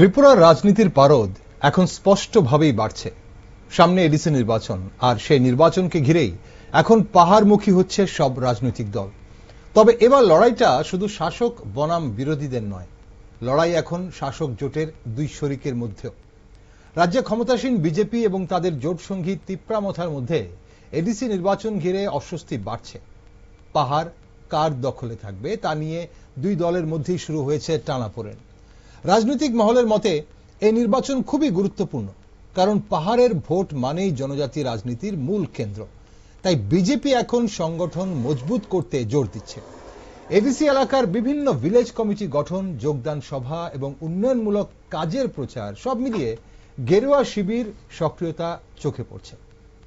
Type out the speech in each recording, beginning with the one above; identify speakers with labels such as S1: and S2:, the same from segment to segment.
S1: ত্রিপুরার রাজনীতির পারদ এখন স্পষ্টভাবেই বাড়ছে। সামনে এডিসি নির্বাচন, আর সেই নির্বাচনকে ঘিরেই এখন পাহাড়মুখী হচ্ছে সব রাজনৈতিক দল। তবে এবার লড়াইটা শুধু শাসক বনাম বিরোধীদের নয়, লড়াই এখন শাসক জোটের দুই শরিকের মধ্যেও। রাজ্যে ক্ষমতাসীন বিজেপি এবং তাদের জোট সঙ্গী তিপ্রামথার মধ্যে এডিসি নির্বাচন ঘিরে অস্বস্তি বাড়ছে। পাহাড় কার দখলে থাকবে তা নিয়ে দুই দলের মধ্যেই শুরু হয়েছে টানাপোড়েন। রাজনৈতিক মহলের মতে এই নির্বাচন খুবই গুরুত্বপূর্ণ, কারণ পাহাড়ের ভোট মানেই জনজাতি রাজনীতির মূল কেন্দ্র। তাই বিজেপি এখন সংগঠন মজবুত করতে জোর দিচ্ছে। এডিসি এলাকার বিভিন্ন ভিলেজ কমিটি গঠন, যোগদান সভা এবং উন্নয়নমূলক কাজের প্রচার সব মিলিয়ে গেরুয়া শিবির সক্রিয়তা চোখে পড়ছে।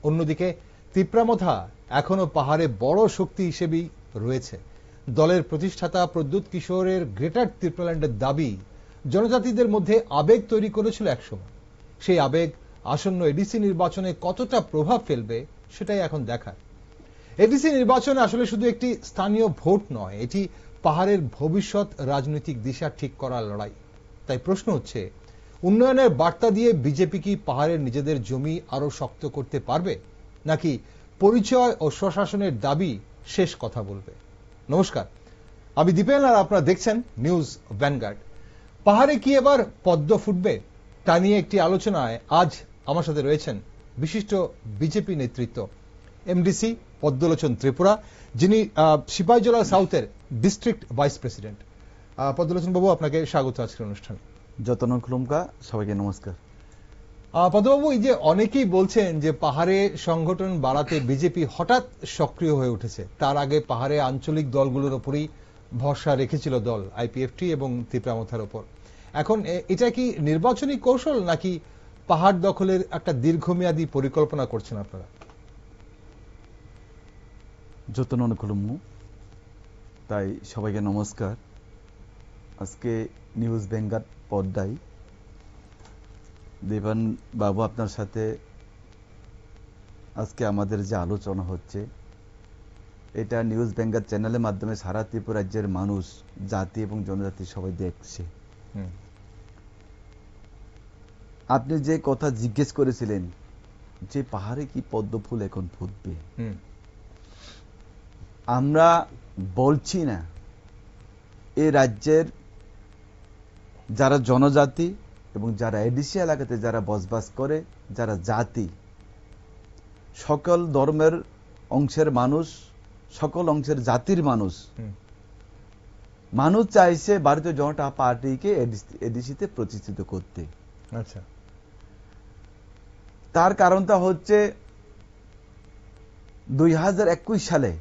S1: অন্যদিকে তিপ্রামথা এখনো পাহাড়ে বড় শক্তি হিসেবেই রয়েছে। দলের প্রতিষ্ঠাতা প্রদ্যুৎ কিশোরের গ্রেটার ত্রিপুরাল্যান্ডের দাবি জনজাতিদের মধ্যে আবেগ তৈরি করেছিল একসময়। সেই আবেগ আসন্ন এডিসি নির্বাচনে কতটা প্রভাব ফেলবে সেটাই এখন দেখার। এডিসি নির্বাচন আসলে শুধু একটি স্থানীয় ভোট নয়, এটি পাহাড়ের ভবিষ্যৎ রাজনৈতিক দিশা ঠিক করার লড়াই। তাই প্রশ্ন হচ্ছে, উন্নয়নের বার্তা দিয়ে বিজেপি কি পাহাড়ের নিজেদের জমি আরো শক্ত করতে পারবে, নাকি পরিচয় ও স্বশাসনের দাবি শেষ কথা বলবে? নমস্কার, আমি দীপেন আর আপনারা দেখছেন নিউজ ভ্যানগার্ড। পাহাড়ে কি এবার পদ্ম ফুটবে, তা নিয়ে একটি আলোচনায় আজ আমার সাথে রয়েছেন বিশিষ্ট বিজেপি নেতৃত্ব, এমডিসি পদ্মলোচন ত্রিপুরা, যিনি সিপাহীজলা সাউথের ডিস্ট্রিক্ট ভাইস প্রেসিডেন্ট। পদ্মলোচন বাবু, আপনাকে স্বাগত আজকের অনুষ্ঠানে।
S2: যতন খুলুমকা, সবাইকে নমস্কার।
S1: পদ্মবাবু, এই যে অনেকেই বলছেন যে পাহাড়ে সংগঠন বাড়াতে বিজেপি হঠাৎ সক্রিয় হয়ে উঠেছে, তার আগে পাহাড়ে আঞ্চলিক দলগুলোর উপরই ভরসা রেখেছিল দল, আইপিএফটি এবং তিপ্রামথার উপর। এখন এটা কি নির্বাচনী কৌশল, নাকি পাহাড় দখলের একটা দীর্ঘমেয়াদী পরিকল্পনা করছেন আপনারা?
S2: যতন খুলুমু, তাই সবাইকে নমস্কার। আজকে নিউজ ভ্যানগার্ড পর্দায় দেবান বাবু আপনার সাথে আজকে আমাদের যে আলোচনা হচ্ছে, এটা নিউজ ভ্যানগার্ড চ্যানেলের মাধ্যমে সারা ত্রিপুরা রাজ্যের মানুষ, জাতি এবং জনজাতি সবাই দেখছে। আপনি যে কথা জিজ্ঞেস করেছিলেন যে পাহাড়ে কি পদ্ম ফুল এখন ফুটবে, আমরা বলছি না এই রাজ্যের যারা জনজাতি এবং যারা এডিসি এলাকাতে যারা বসবাস করে, যারা জাতি, সকল ধর্মের অংশের মানুষ, সকল অংশের জাতির মানুষ চাইছে ভারতীয় জনতা পার্টিকে এডিসিতে প্রতিষ্ঠিত করতে।
S1: আচ্ছা,
S2: তার কারণটা হচ্ছে 2021 সালে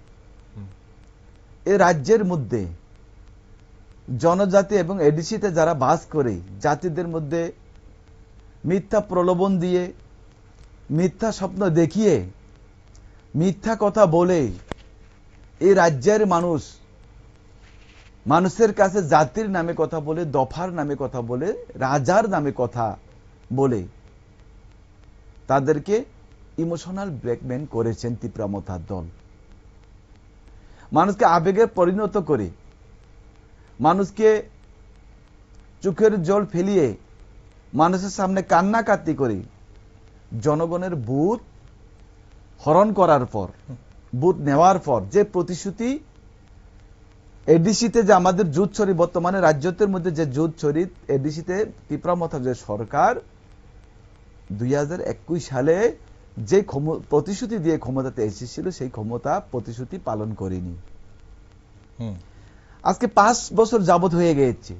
S2: এ রাজ্যের মধ্যে জনজাতি এবং এডিসিতে যারা বাস করে জাতিদের মধ্যে মিথ্যা প্রলোভন দিয়ে, মিথ্যা স্বপ্ন দেখিয়ে, মিথ্যা কথা বলে এই রাজ্যের মানুষের কাছে জাতির নামে কথা বলে, দফার নামে কথা বলে, রাজার নামে কথা বলে তাদেরকে ইমোশনাল ব্ল্যাকমেল করেছেন তিপ্রামথার দল। মানুষকে আবেগে পরিণত করে, মানুষকে চোখের জল ফেলিয়ে, মানুষের সামনে কান্নাকাটি করে জনগণের ভোট হরণ করার পর, ভোট নেওয়ার পর যে প্রতিশ্রুতি এডিসিতে যে আমাদের জোট ছড়ি, বর্তমানে রাজ্যের মধ্যে যে জোট ছড়ি এডিসিতে তিপ্রামথার যে সরকার 2021 সালে যে প্রতিশ্রুতি দিয়ে ক্ষমতাতে এসেছিল, সেই প্রতিশ্রুতি পালন করেনি। আজকে 5 বছর যাবত হয়ে গিয়েছে।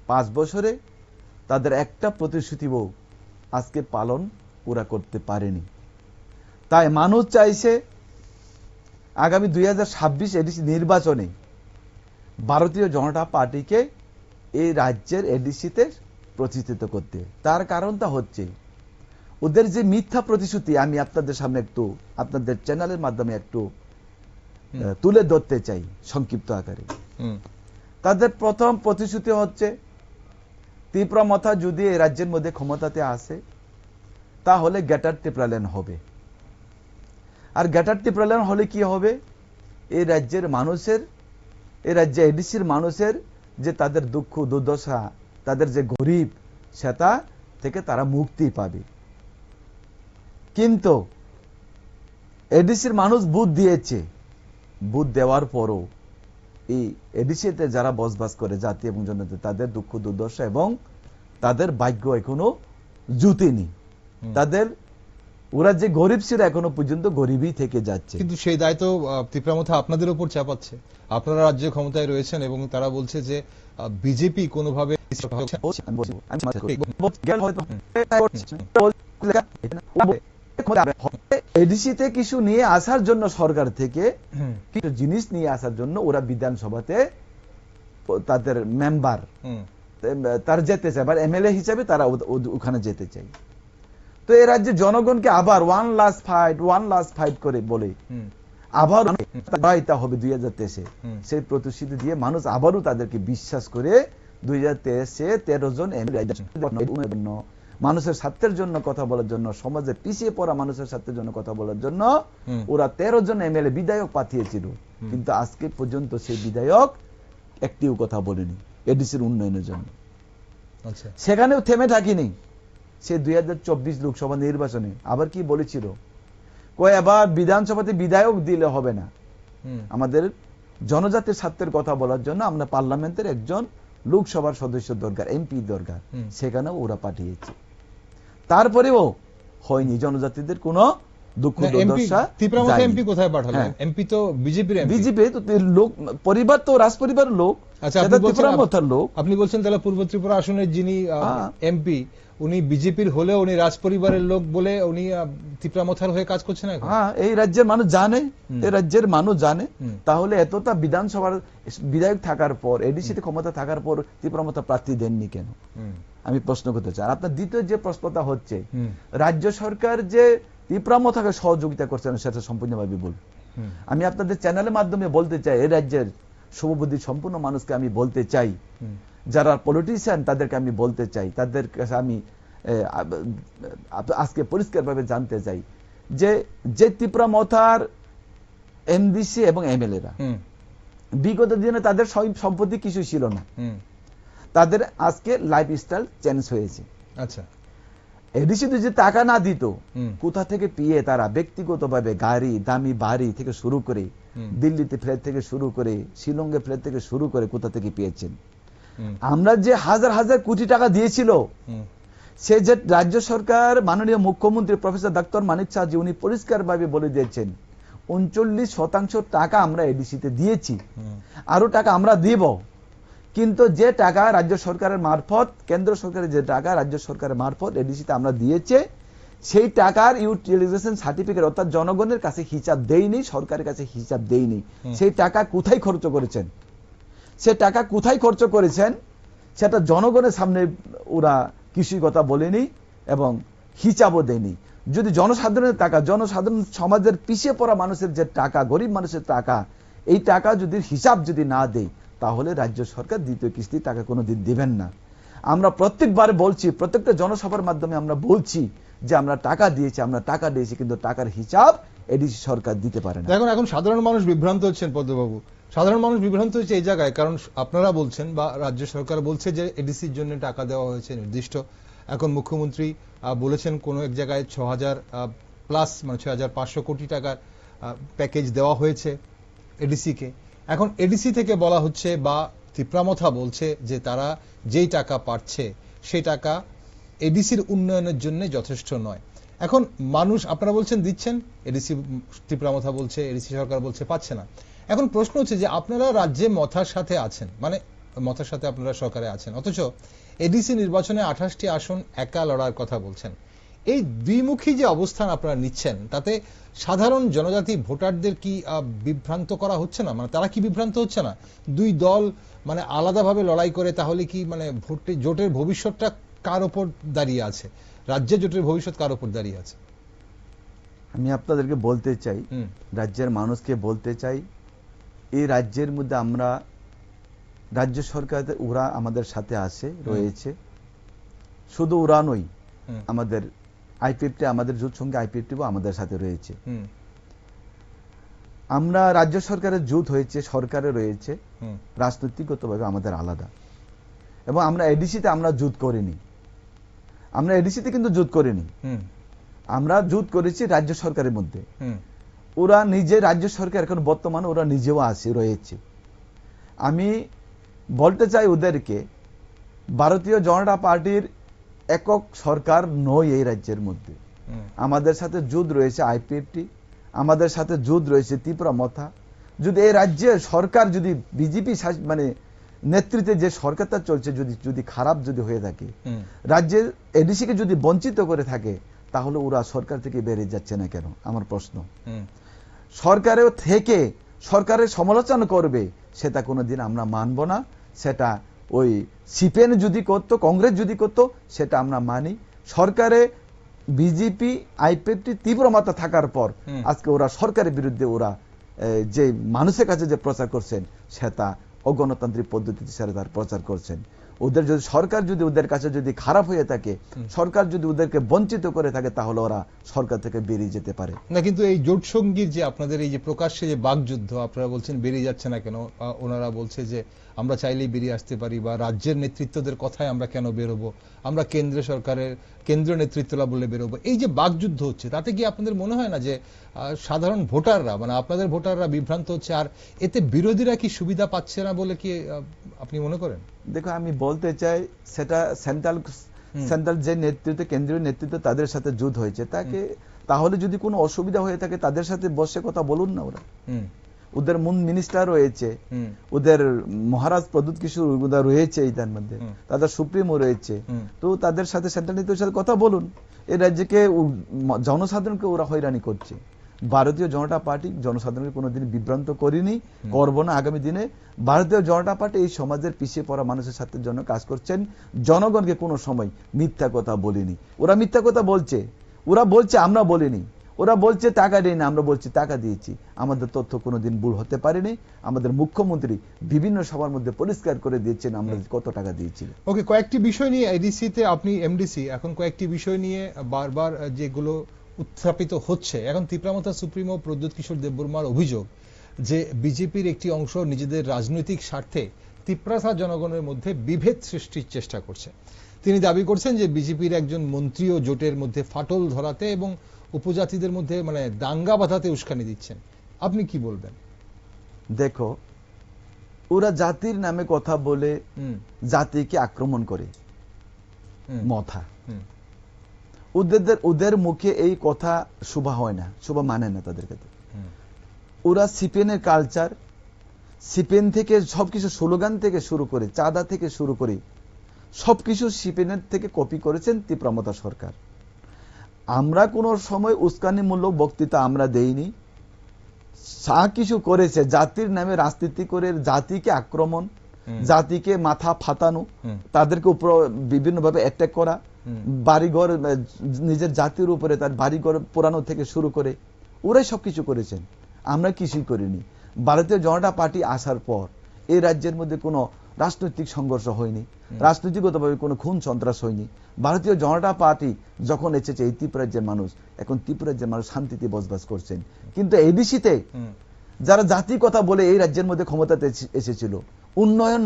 S2: 5 বছরে তাদের একটা প্রতিশ্রুতিও আজকে পালন পুরা করতে পারেনি। তাই মানুষ চাইছে আগামী 2026 এডিসি নির্বাচনে ভারতীয় জনতা পার্টিকে এই রাজ্যের এডিসিতে প্রতিষ্ঠিত করতে। তার কারণটা হচ্ছে ওদের যে মিথ্যা প্রতিশ্রুতি, আমি আপনাদের সামনে একটু আপনাদের চ্যানেলের মাধ্যমে একটু তুলে ধরতে চাই সংক্ষিপ্ত আকারে। তাদের প্রথম প্রতিশ্রুতি হচ্ছে তিপ্রামথা যদি এই রাজ্যের মধ্যে ক্ষমতাতে আসে তাহলে গ্রেটার ত্রিপুরাল্যান্ড হবে। আর গ্রেটার ত্রিপুরাল্যান্ড হলে কি হবে, এই রাজ্যের মানুষের, এই রাজ্যে এডিসির মানুষের যে তাদের দুঃখ দুর্দশা, তাদের যে গরিব সেটা থেকে তারা মুক্তি পাবে। কিন্তু এডিসির মানুষ বুথ দিয়েছে, বুথ দেওয়ার পরও এই এডিসিতে যারা বসবাস করে জাতি এবং জনজাতি তাদের দুঃখ দুর্দশা এবং তাদের ভাগ্য এখনো জুতেনি। তাদের ওরা যে গরিব ছিল এখনো পর্যন্ত গরিবই থেকে যাচ্ছে।
S1: কিন্তু সেই দায়িত্ব ত্রিপুরামথা আপনাদের উপর চাপাচ্ছে। আপনারা রাজ্যে ক্ষমতায় রয়েছেন এবং তারা বলছে যে বিজেপি কোনোভাবে
S2: এডিসিতে কিছু নিয়ে আসার জন্য সরকার থেকে কিছু জিনিস নিয়ে আসার জন্য ওরা বিধানসভাতে তাদের মেম্বার তারা যেতে চায়, এমএলএ হিসাবে তারা ওখানে যেতে চায়। তো এই রাজ্যের জনগণকে আবার ওয়ান লাস্ট ফাইট করে বলে আবার হবে 2023-এ সেই প্রতিশ্রুতি দিয়ে মানুষ আবারও তাদেরকে বিশ্বাস করে 2023-এ 13 জন মানুষের স্বার্থের জন্য কথা বলার জন্য, সমাজে পিছিয়ে পড়া মানুষের স্বার্থের জন্য কথা বলার জন্য ওরা 13 জন এমএলএ বিধায়ক পাঠিয়েছিল। কিন্তু আজকে পর্যন্ত সেই বিধায়ক একটিও কথা বলেনি এডিসির উন্নয়নের জন্য। সেখানেও থেমে থাকিনি। সে 2024 লোকসভা নির্বাচনে আবার কি বলেছিল, এবার বিধানসভাতে বিধায়ক দিলে হবে না, আমাদের জনজাতির স্বার্থের কথা বলার জন্য আমরা পার্লামেন্টের একজন লোকসভার সদস্য দরকার, এমপি দরকার। সেখানেও ওরা পাঠিয়েছে, তারপরেও হয়নি। জনজাতিদের কোনো দুঃখ দুর্দশা।
S1: এমপি কোথায় পাঠালেন? এমপি তো বিজেপির এমপি।
S2: বিজেপি তো লোক পরিবার তো রাজপরিবারের লোক।
S1: আচ্ছা, আপনি বলছেন তাহলে পূর্ব ত্রিপুরা আসনের যিনি এমপি উনি বিজেপির হলেও উনি রাজপরিবারের লোক বলে উনি ত্রিপুরামথার হয়ে কাজ করছেন এখন?
S2: হ্যাঁ, এই রাজ্যের মানুষ জানে, এই রাজ্যের মানুষ জানে। তাহলে এতটা বিধানসভার বিধায়ক থাকার পর, এডিসিতে ক্ষমতা থাকার পর ত্রিপুরামথা প্রার্থী দেননি কেন? আমি প্রশ্ন করতে চাই। আপনার দ্বিতীয় যে প্রশ্নটা হচ্ছে, রাজ্য সরকার যে ত্রিপুরামথাকে সহযোগিতা করছেন সেটা সম্পূর্ণভাবে ভুল। আমি আপনাদের চ্যানেলের মাধ্যমে বলতে চাই, এই রাজ্যের শুভবুদ্ধি সম্পূর্ণ মানুষকে আমি বলতে চাই, যারা পলিটিশিয়ান তাদেরকে আমি বলতে চাই, তাদের কাছে আমি আজকে পরিষ্কারভাবে জানতে চাই যে ত্রিপুরামথার এমডিসি এবং এমএলএরা বিগত দিনে তাদের সম্পত্তি কিছু ছিল না, তাদের আজকে লাইফস্টাইল চেঞ্জ হয়েছে।
S1: আচ্ছা,
S2: এডিসি যে টাকা না দিত, কোথা থেকে পেয়ে তারা ব্যক্তিগতভাবে গাড়ি, দামি বাড়ি থেকে শুরু করে, দিল্লিতে ফ্ল্যাট থেকে শুরু করে, শিলংয়ে ফ্ল্যাট থেকে শুরু করে কোথা থেকে পেয়েছেন? আমরা যে হাজার হাজার কোটি টাকা দিয়েছিল, সে যে রাজ্য সরকার মাননীয় মুখ্যমন্ত্রী প্রফেসর ডক্টর মানিক সাহাজি উনি পরিষ্কারভাবে বলে দিয়েছেন 39% টাকা আমরা এডিসিতে দিয়েছি, আরো টাকা আমরা দিব। কিন্তু যে টাকা রাজ্য সরকারের মারফত, কেন্দ্র সরকারের যে টাকা রাজ্য সরকারের মারফত এডিসিতে আমরা দিয়েছে, সেই টাকার ইউটিলাইজেশন সার্টিফিকেট অর্থাৎ জনগণের কাছে হিসাব দেয়নি, সরকারের কাছে হিসাব দেয়নি। সেই টাকা কোথায় খরচ করেছেন, সে টাকা কোথায় খরচ করেছেন সেটা জনগণের সামনে ওরা কিছুই কথা বলেনি এবং হিসাবও দেয়নি। যদি জনসাধারণের টাকা, জনসাধারণ সমাজের পিছিয়ে পড়া মানুষের যে টাকা, গরিব মানুষের টাকা, এই টাকা যদি হিসাব যদি না দেয়, তাহলে রাজ্য সরকার দ্বিতীয় কিস্তি টাকা কোনোদিন দিবেন না। আমরা প্রত্যেকবার বলছি, প্রত্যেকটা জনসভার মাধ্যমে আমরা বলছি যে আমরা টাকা দিয়েছি, কিন্তু টাকার হিসাব এডিসি সরকার দিতে পারে না।
S1: এখন সাধারণ মানুষ বিভ্রান্ত হচ্ছেন পদ্মবাবু, সাধারণ মানুষ বিভ্রান্ত হচ্ছে এই জায়গায়, কারণ আপনারা বলছেন বা রাজ্য সরকার বলছে যে এডিসির জন্য টাকা দেওয়া হয়েছে নির্দিষ্ট। এখন মুখ্যমন্ত্রী বলেছেন কোন এক জায়গায় 6000 প্লাস মানে 6500 কোটি টাকার প্যাকেজ দেওয়া হয়েছে এডিসিকে। এখন এডিসি থেকে বলা হচ্ছে বা ত্রিপুরামথা বলছে যে তারা যেই টাকা পাচ্ছে সেই টাকা এডিসির উন্নয়নের জন্য যথেষ্ট নয়। এখন মানুষ, আপনারা বলছেন দিচ্ছেন, এডিসি ত্রিপুরামথা বলছে, এডিসি সরকার বলছে পাচ্ছে না। এখন প্রশ্ন হচ্ছে যে আপনারা রাজ্যে মথার সাথে আছেন, মানে মথার সাথে আপনারা সরকারে আছেন, অথচ এডিসি নির্বাচনে 28টি আসন একা লড়ার কথা বলছেন। এই দ্বিমুখী যে অবস্থান আপনারা নিচ্ছেন, তাতে সাধারণ জনজাতি ভোটারদের কি বিভ্রান্ত করা হচ্ছে না? মানে তারা কি বিভ্রান্ত হচ্ছে না? দুই দল মানে আলাদাভাবে লড়াই করে তাহলে কি মানে জোটের ভবিষ্যৎটা কার উপর দাঁড়িয়ে আছে? রাজ্যের জোটের ভবিষ্যৎ কার উপর দাঁড়িয়ে আছে?
S2: আমি আপনাদেরকে বলতে চাই, রাজ্যের মানুষকে বলতে চাই, এই রাজ্যের মধ্যে আমরা রাজ্য সরকার ওরা আমাদের সাথে আছে, রয়েছে। শুধু ওরা নই, আমাদের আইপিএফটি, আমাদের জোট সঙ্গে আইপিএফটিও আমাদের সাথে রয়েছে। আমরা রাজ্য সরকারের জোট হয়েছে, সরকারে রয়েছে, রাজনৈতিকগতভাবে আমাদের আলাদা। এবং আমরা এডিসিতে আমরা জোট করিনি, আমরা এডিসিতে কিন্তু জোট করিনি, আমরা জোট করেছি রাজ্য সরকারের মধ্যে। ওরা নিজে রাজ্য সরকার এখন বর্তমানে ওরা নিজেও রয়েছে। আমি বলতে চাই ওদেরকে, ভারতীয় জনতা পার্টির একক সরকার নয় এই রাজ্যের মধ্যে। আমাদের সাথে জোট রয়েছে আইপিএফটি, আমাদের সাথে জোট রয়েছে ত্রিপুরা মথা। যদি এই রাজ্যের সরকার যদি বিজেপি মানে নেতৃত্বে যে সরকারটা চলছে যদি খারাপ যদি হয়ে থাকে, রাজ্যের এডিসিকে যদি বঞ্চিত করে থাকে, তাহলে ওরা সরকার থেকে বেরিয়ে যাচ্ছে না কেন? আমার প্রশ্ন। সরকারেও থেকে সরকারের সমালোচনা করবে, সেটা কোনোদিন আমরা মানব না। সেটা ওই সিপিএন যদি করতো, কংগ্রেস যদি করতো, সেটা আমরা মানি। সরকারে বিজেপি আইপিএফটি তীব্র মাত্রা থাকার পর আজকে ওরা সরকারের বিরুদ্ধে ওরা যে মানুষের কাছে যে প্রচার করছেন, সেটা অগণতান্ত্রিক পদ্ধতিতে সেটা তার প্রচার করছেন। ওদের যদি সরকার যদি ওদের কাছে যদি খারাপ হয়ে থাকে, সরকার যদি ওদেরকে বঞ্চিত করে থাকে, তাহলে ওরা সরকার থেকে বেরিয়ে যেতে পারে
S1: না। কিন্তু এই জোট সঙ্গীর যে আপনাদের এই যে প্রকাশ্যে যে বাকযুদ্ধ, আপনারা বলছেন বেরিয়ে যাচ্ছে না কেন, ওনারা বলছে যে আমরা চাইলেই বেরিয়ে আসতে পারি, বা রাজ্যের নেতৃত্বদের কথায় আমরা কেন বেরোবো, আমরা কেন্দ্র সরকারের কেন্দ্রীয় নেতৃত্বরা বলে বেরোবো, এই যে বাকযুদ্ধ হচ্ছে, তাতে কি আপনাদের মনে হয় না যে সাধারণ ভোটাররা, মানে আপনাদের ভোটাররা বিভ্রান্ত হচ্ছে, আর এতে বিরোধীরা কি সুবিধা পাচ্ছে না বলে কি আপনি মনে করেন?
S2: দেখো, আমি বলতে চাই, সেটা সেন্ট্রাল যে নেতৃত্ব, কেন্দ্রীয় নেতৃত্ব, তাদের সাথে যুদ্ধ হয়েছে, তাহলে যদি কোনো অসুবিধা হয়ে থাকে, তাদের সাথে বসে কথা বলুন না। ওরা ওদের মুন মিনিস্টার রয়েছে, ওদের মহারাজ প্রদ্যুৎ কিশোর রয়েছে, তার মধ্যে তাদের সুপ্রিমো রয়েছে, তো তাদের সাথে সেন্ট্রাল নেতৃত্বের সাথে কথা বলুন। এই রাজ্যকে জনসাধারণকে ওরা হয়রানি করছে। ভারতীয় জনতা পার্টি জনসাধারণকে কোনোদিন বিভ্রান্ত করিনি, করব না আগামী দিনে। ভারতীয় জনতা পার্টি এই সমাজের পিছিয়ে পড়া মানুষের সাথে জন্য কাজ করছেন। জনগণকে কোনো সময় মিথ্যা কথা বলিনি। ওরা মিথ্যা কথা বলছে, ওরা বলছে আমরা বলিনি। ওরা বলছে টাকা দেয় না, আমরা বলছি টাকা দিয়েছি। আমাদের তথ্য কোনোদিন ভুল হতে পারেনি। আমাদের মুখ্যমন্ত্রী বিভিন্ন সভার মধ্যে পরিষ্কার করে দিয়েছেন আমরা কত টাকা দিয়েছি।
S1: ওকে, কয়েকটি বিষয় নিয়ে এডিসিতে আপনি এমডিসি, এখন কয়েকটি বিষয় নিয়ে বারবার যেগুলো উত্থাপিত হচ্ছে, এখন ত্রিপুরামথা সুপ্রিমো প্রদ্যুৎ কিশোর দেববর্মার অভিযোগ যে বিজেপির একটি অংশ নিজেদের রাজনৈতিক স্বার্থে ত্রিপুরা জনগণের মধ্যে বিভেদ সৃষ্টির চেষ্টা করছে। তিনি দাবি করছেন যে বিজেপির একজন মন্ত্রীও জোটের মধ্যে ফাটল ধরাতে এবং উপজাতিদের মধ্যে মানে দাঙ্গা বাঁধাতে উস্কানি দিচ্ছেন। আপনি কি বলবেন?
S2: দেখো, ওরা জাতির নামে কথা বলে জাতিকে আক্রমণ করে মথা। ওদের মুখে এই কথা শোভা হয় না, শোভা মানে না তাদের কাছে। ওরা সিপিএনের কালচার, সিপিএন থেকে সবকিছু স্লোগান থেকে শুরু করে, চাঁদা থেকে শুরু করে সবকিছু সিপিএনের থেকে কপি করেছেন ত্রিপুরামথা সরকার। আমরা কোনো সময় উস্কানিমূলক বক্তৃতা আমরা দেইনি। যা কিছু করেছে জাতির নামে রাজনীতি করে জাতিকে আক্রমণ, জাতিকে মাথা ফাটানো, তাদেরকে উপর বিভিন্নভাবে অ্যাটাক করা, বাড়িঘর নিজের জাতির উপরে তার বাড়িঘর পোড়ানো থেকে শুরু করে ওরাই সবকিছু করেছেন। আমরা কিছুই করিনি। ভারতীয় জনতা পার্টি আসার পর এই রাজ্যের মধ্যে কোনো রাজনৈতিক সংঘর্ষ হয়নি, রাজনৈতিকভাবে কোনো খুন সন্ত্রাস হয়নি। ভারতীয় জনতা পার্টি যখন এসেছে এই ত্রিপুরা রাজ্যের মানুষ, এখন ত্রিপুরা রাজ্যের মানুষ শান্তিতে বসবাস করছেন। কিন্তু এডিসিতে যারা জাতির কথা বলে এই রাজ্যের মধ্যে ক্ষমতাতে এসেছিল, উন্নয়ন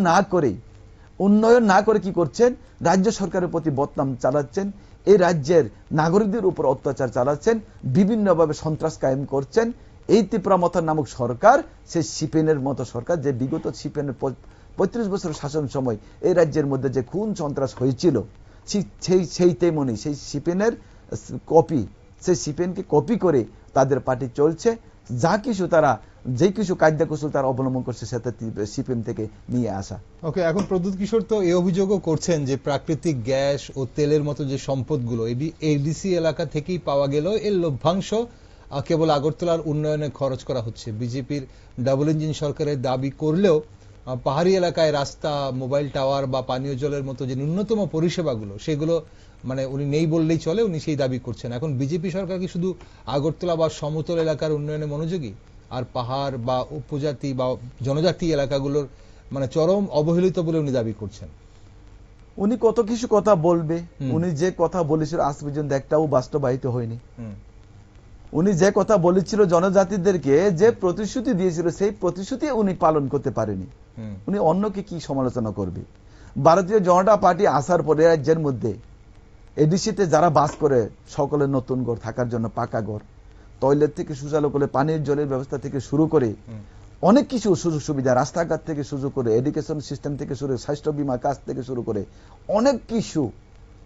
S2: না করে কি করছেন? রাজ্য সরকারের প্রতি বদনাম চালাচ্ছেন, এই রাজ্যের নাগরিকদের উপর অত্যাচার চালাচ্ছেন, বিভিন্নভাবে সন্ত্রাস কায়েম করছেন। এই ত্রিপুরামথা নামক সরকার, সেই সিপিএনের মতো সরকার, যে বিগত সিপিএনের 35 বছর শাসন সময় এই রাজ্যের মধ্যে যে খুন সন্ত্রাস হয়েছিল, সেই তেমনি সেই সিপিএনের কপি, সেই সিপিএনকে কপি করে তাদের পার্টি চলছে। যা কিছু তারা যে কিছু কার্যকৌশল তারা অবলম্বন করছে, সেটা সিপিএম থেকে নিয়ে আসা।
S1: ওকে, এখন প্রদ্যুৎ কিশোর তো এই অভিযোগও করছেন যে প্রাকৃতিক গ্যাস ও তেলের মতো যে সম্পদগুলো এডিসি এলাকা থেকেই পাওয়া গেল, এর লভ্যাংশ কেবল আগরতলার উন্নয়নে খরচ করা হচ্ছে। বিজেপির ডাবল ইঞ্জিন সরকারের দাবি করলেও পাহাড়ি এলাকায় রাস্তা, মোবাইল টাওয়ার বা পানীয় জলের মতো যে ন্যূনতম পরিষেবাগুলো, সেগুলো মানে উনি নেই বললেই চলে, উনি সেই দাবি করছেন। এখন বিজেপি সরকার কি শুধু আগরতলা বা সমতল এলাকার উন্নয়নে মনোযোগী, আর পাহাড় বা উপজাতি বা জনজাতি এলাকাগুলোর মানে চরম অবহেলিত বলে উনি দাবি করছেন?
S2: উনি কত কিছু কথা বলবে, উনি যে কথা বলেছিল আজ পর্যন্ত একটাও বাস্তবায়িত হয়নি। উনি যে কথা বলেছিল জনজাতিদেরকে, যে প্রতিশ্রুতি দিয়েছিল, সেই প্রতিশ্রুতি উনি পালন করতে পারেনি। উনি অন্যকে কি সমালোচনা করবে? ভারতীয় জনতা পার্টি আসার পরে রাজ্যের মধ্যে এডিসিতে যারা বাস করে সকলের নতুন ঘর, থাকার জন্য পাকা ঘর, টয়লেট থেকে শৌচালয় করে পানির জলের ব্যবস্থা থেকে শুরু করে অনেক কিছু সুযোগ সুবিধা, রাস্তাঘাট থেকে শুরু করে এডুকেশন সিস্টেম থেকে শুরু করে স্বাস্থ্য বীমা কাজ থেকে শুরু করে অনেক কিছু,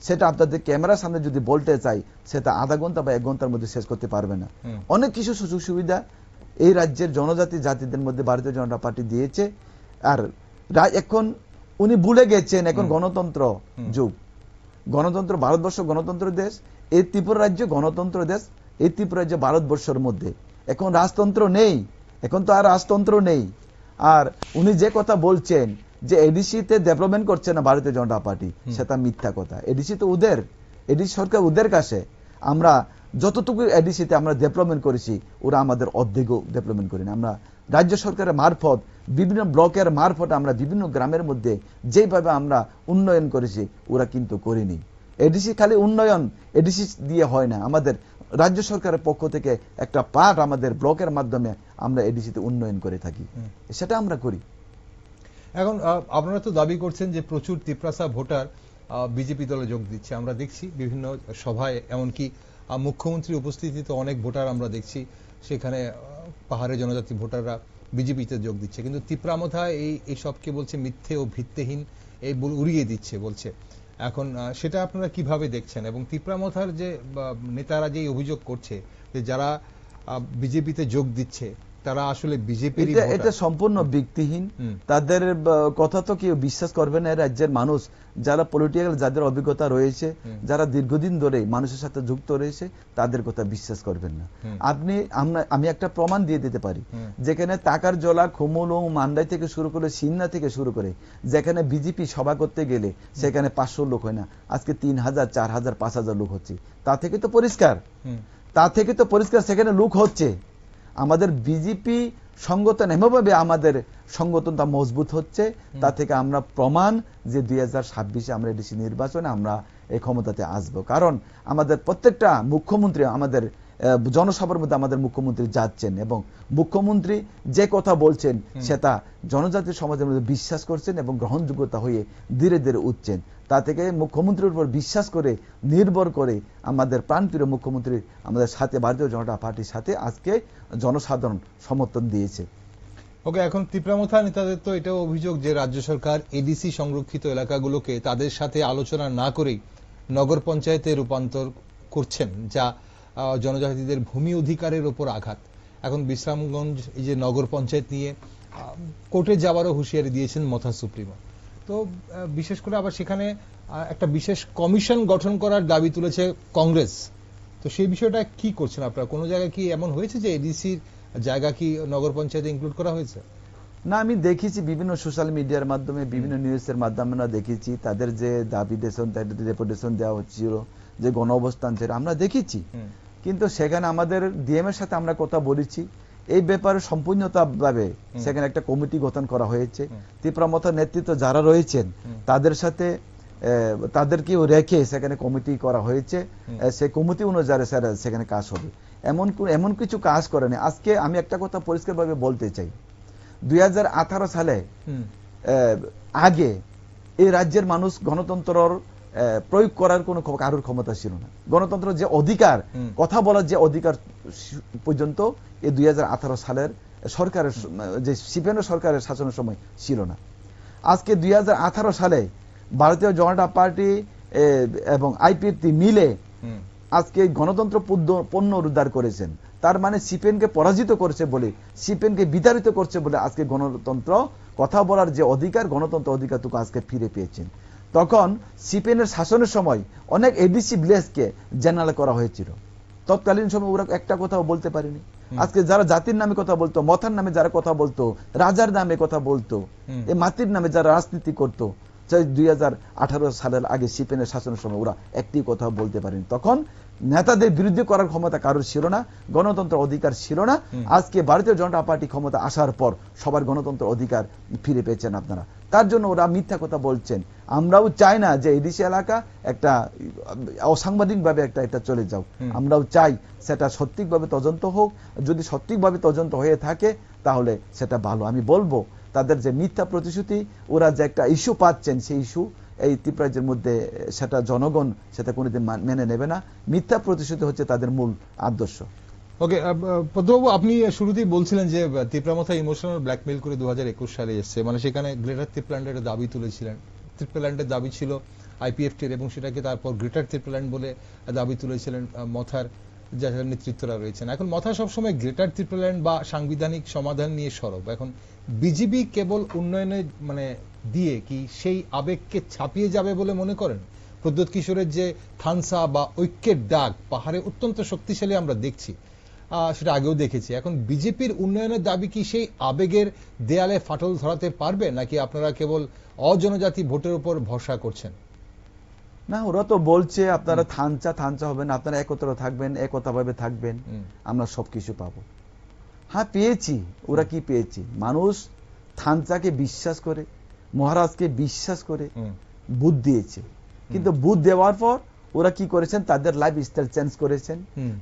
S2: সেটা আপনাদের ক্যামেরার সামনে যদি বলতে চাই সেটা আধা ঘন্টা বা 1 ঘন্টার মধ্যে শেষ করতে পারবে না। অনেক কিছু সুযোগ সুবিধা এই রাজ্যের জনজাতি জাতিদের মধ্যে ভারতীয় জনতা পার্টি দিয়েছে। আর এখন উনি ভুলে গেছেন এখন গণতন্ত্র যুগ, গণতন্ত্র, ভারতবর্ষ গণতন্ত্র দেশ, এই ত্রিপুরা রাজ্য গণতন্ত্র দেশ, এই ত্রিপুরা রাজ্য ভারতবর্ষের মধ্যে এখন রাজতন্ত্র নেই, এখন তো আর রাজতন্ত্র নেই। আর উনি যে কথা বলছেন যে এডিসিতে ডেভেলপমেন্ট করছে না ভারতীয় জনতা পার্টি, সেটা মিথ্যা কথা। এডিসি তো ওদের, এডিসি সরকার ওদের কাছে। আমরা যতটুকু এডিসিতে আমরা ডেভেলপমেন্ট করেছি ওরা আমাদের অর্ধেকও ডেভেলপমেন্ট করিনি। আমরা রাজ্য সরকারের মারফত, বিভিন্ন ব্লকের মারফত আমরা বিভিন্ন গ্রামের মধ্যে যেভাবে আমরা উন্নয়ন করেছি ওরা কিন্তু করিনি। এডিসি খালি উন্নয়ন এডিসি দিয়ে হয় না, আমাদের রাজ্য সরকারের পক্ষ থেকে একটা পার্ট আমাদের ব্লকের মাধ্যমে আমরা এডিসিতে উন্নয়ন করে থাকি, সেটা আমরা করি।
S1: এখন আপনারা তো দাবি করছেন যে প্রচুর তিপ্রাসা ভোটার বিজেপি দলে যোগ দিচ্ছে, আমরা দেখছি বিভিন্ন সভায়, এমনকি মুখ্যমন্ত্রীর উপস্থিতিতে অনেক ভোটার আমরা দেখছি সেখানে পাহাড়ের জনজাতি ভোটাররা বিজেপিতে যোগ দিচ্ছে, কিন্তু তিপ্রামথা এই সবকে বলছে মিথ্যে ও ভিত্তিহীন, এই উড়িয়ে দিচ্ছে বলছে। এখন সেটা আপনারা কিভাবে দেখছেন? এবং তিপ্রামথার যে নেতারা যে অভিযোগ করছে যে যারা বিজেপিতে যোগ দিচ্ছে তারা আসলে বিজেপির,
S2: এটা সম্পূর্ণ ভিত্তিহীন। তাদের কথা তো কেউ বিশ্বাস করবে না। রাজ্যের মানুষ যারা পলিটিক্যাল, যাদের অভিজ্ঞতা রয়েছে, যারা দীর্ঘদিন ধরে মানুষের সাথে যুক্ত রয়েছে, তাদের কথা বিশ্বাস করবেন না। আমি একটা প্রমাণ দিয়ে দিতে পারি, যেখানে টাকার জলা, খুমুলুং, মান্দাই থেকে শুরু করে সিন্না থেকে শুরু করে যেখানে বিজেপি সভা করতে গেলে সেখানে 500 লোক হয় না, আজকে 3000, 4000, 5000 লোক হচ্ছে। তা থেকে তো পরিষ্কার সেখানে লোক হচ্ছে। আমাদের বিজেপি সংগঠন এমনভাবে আমাদের সংগঠনটা মজবুত হচ্ছে, তা থেকে আমরা প্রমাণ যে 2026-এ আমরা এডিসি নির্বাচনে আমরা এই ক্ষমতাতে আসবো। কারণ আমাদের প্রত্যেকটা মুখ্যমন্ত্রী, আমাদের জনসভার মধ্যে আমাদের মুখ্যমন্ত্রী যাচ্ছেন এবং মুখ্যমন্ত্রী যে কথা বলছেন সেটা জনজাতি সমাজের মধ্যে বিশ্বাস করছেন এবং গ্রহণযোগ্যতা হয়ে ধীরে ধীরে উঠছেন। তা থেকে মুখ্যমন্ত্রীর উপর বিশ্বাস করে, নির্ভর করে আমাদের প্রাণপ্রিয় মুখ্যমন্ত্রী আমাদের সাথে, ভারতীয় জনতা পার্টির সাথে আজকে জনসাধারণ সমর্থন দিয়েছে।
S1: ওকে, এখন তিপ্রামথা নেতাদের তো এটাও অভিযোগ যে রাজ্য সরকার এডিসি সংরক্ষিত এলাকাগুলোকে তাদের সাথে আলোচনা না করেই নগর পঞ্চায়েতে রূপান্তর করছেন, যা জনজাতিদের ভূমি অধিকারের উপর আঘাত। এখন বিশ্রামগঞ্জ এই যে নগর পঞ্চায়েত নিয়ে কোর্টে যাওয়ারও হুঁশিয়ারি দিয়েছেন মথা সুপ্রিমো। তো বিশেষ করে আবার সেখানে একটা বিশেষ কমিশন গঠন করার দাবি তুলেছে কংগ্রেস। তো সেই বিষয়টা কি করছেন আপনারা? কোনো জায়গায় কি এমন হয়েছে যে এডিসির জায়গা কি নগর পঞ্চায়েতে ইনক্লুড করা হয়েছে?
S2: না, আমি দেখেছি বিভিন্ন সোশ্যাল মিডিয়ার মাধ্যমে, বিভিন্ন নিউজের মাধ্যমে আমরা দেখেছি তাদের যে দাবি দেশন, তাদের রেপুটেশন দেওয়া হচ্ছিল, যে গণ অবস্থান ছিল আমরা দেখেছি। কিন্তু সেখানে আমাদের ডিএম এর সাথে আমরা কথা বলেছি, এই ব্যাপারে সম্পূর্ণভাবে সেখানে একটা কমিটি গঠন করা হয়েছে। তিপ্রামথার নেতৃত্ব যারা রয়েছেন তাদের সাথে তাদেরকেও রেখে সেখানে কমিটি করা হয়েছে। সেই কমিটি অনুযায়ী সেখানে কাজ হবে। এমন কিছু কাজ করেনি। আজকে আমি একটা কথা পরিষ্কারভাবে বলতে চাই, 2018 সালে আগে এই রাজ্যের মানুষ গণতন্ত্রর প্রয়োগ করার কোনো কারোর ক্ষমতা ছিল না। গণতন্ত্র যে অধিকার, কথা বলার যে অধিকার পর্যন্ত এই 2018 সালের সরকারের, যে সিপিএম সরকারের শাসনের সময় ছিল না। আজকে 2018 সালে ভারতীয় জনতা পার্টি এবং আইপিএফটি মিলে আজকে গণতন্ত্র পুনরুদ্ধার করেছেন। তার মানে সিপিএমকে পরাজিত করছে বলে, সিপিএমকে বিতাড়িত করছে বলে আজকে গণতন্ত্র, কথা বলার যে অধিকার, গণতন্ত্র অধিকারটুকু আজকে ফিরে পেয়েছেন। তখন সিপিএম এর শাসনের সময় অনেক এডিসি ভিলেজকে জেনারেল করা হয়েছিল। তৎকালীন সময় ওরা একটা কথাও বলতে পারেনি। আজকে যারা জাতির নামে কথা বলতো, মথার নামে যারা কথা বলতো, রাজার নামে কথা বলতো, এই মাটির নামে যারা রাজনীতি করতো, 2018 সালের আগে সিপিএম এর শাসনের সময় ওরা একটি কথা বলতে পারেনি। তখন নেতাদের বিরুদ্ধে করার ক্ষমতা কারোর ছিল না, গণতন্ত্র অধিকার ছিল না। আজকে ভারতীয় জনতা পার্টি ক্ষমতা আসার পর সবার গণতন্ত্র অধিকার ফিরে পেয়েছেন আপনারা। তার জন্য ওরা মিথ্যা কথা বলছেন। আমরাও চাই না যে এডিসি এলাকা একটা অসাংবাদিকভাবে একটা চলে যাও। আমরাও চাই সেটা সঠিকভাবে তদন্ত হোক। যদি সঠিকভাবে তদন্ত হয়ে থাকে তাহলে সেটা ভালো। আমি বলবো তাদের যে মিথ্যা প্রতিশ্রুতি, ওরা যে একটা ইস্যু পাচ্ছেন, সেই ইস্যু এই ত্রিপুরা রাজ্যের মধ্যে সেটা জনগণ সেটা কোনোদিন মেনে নেবে না। মিথ্যা প্রতিশ্রুতি হচ্ছে তাদের মূল আদর্শ।
S1: ওকে, পদ্মবাবু, আপনি শুরুতেই বলছিলেন যে ত্রিপুরামথা ইমোশনাল ব্ল্যাকমেইল করে 2021 সালে এসছে, মানে সেখানে গ্রেটার ত্রিপুরাল্যান্ডের দাবি তুলেছিলেন। ত্রিপুরাল্যান্ডের দাবি ছিল আইপিএফটির, এবং সেটাকে তারপর গ্রেটার ত্রিপুরাল্যান্ড বলে দাবি তুলেছিলেন মথার যারা নেতৃত্বরা রয়েছেন। এখন মথা সবসময় গ্রেটার ত্রিপুরাল্যান্ড বা সাংবিধানিক সমাধান নিয়ে সরব। এখন বিজেপি কেবল উন্নয়নে মানে দিয়ে কি সেই আবেগকে ছাপিয়ে যাবে বলে মনে করেন? প্রদ্যোৎ কিশোরের যে থানসা বা ঐক্যের ডাক পাহাড়ে অত্যন্ত শক্তিশালী আমরা দেখছি, সেটা আগেও দেখেছি। এখন বিজেপির উন্নয়নের দাবি কি সেই আবেগের দেয়ালে ফাটল ধরাতে পারবে, নাকি আপনারা কেবল অজনজাতি ভোটের উপর ভরসা করছেন?
S2: না, ওরা তো বলছে আপনারা থানচা হবেন, আপনারা একত্র থাকবেন, একতাভাবে থাকবেন, আমরা সবকিছু পাবো। হ্যাঁ, পেয়েছি। ওরা কি পেয়েছি? মানুষ থানচাকে বিশ্বাস করে, মহারাজকে বিশ্বাস করে বুথ দিয়েছে। কিন্তু বুথ দেওয়ার পর ওরা কি করেছেন? তাদের লাইফ স্টাইল চেঞ্জ করেছেন।